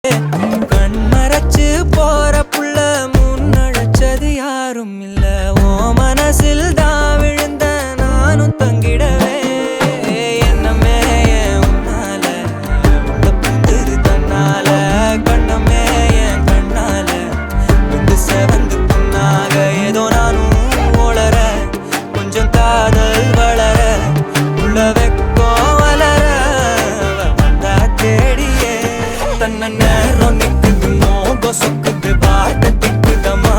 கண் மறைச்சு போற புள்ள முன்னழைச்சது யாரும் இல்ல. ஓ மனசில் தான் விழுந்த நானும் தங்கிடவே என்னமே உன்னால புந்துது தன்னால கண்ணமே என் கண்ணால வந்து செவந்து புண்ணாக ஏதோ நானும் ஓளற கொஞ்சம் காதல் வளர உள்ள வெக்கோ வளர வந்தா தேடியே தன்ன நேரம் நிக்குது மோகம் சொக்குது பாட்ட திக்குதமா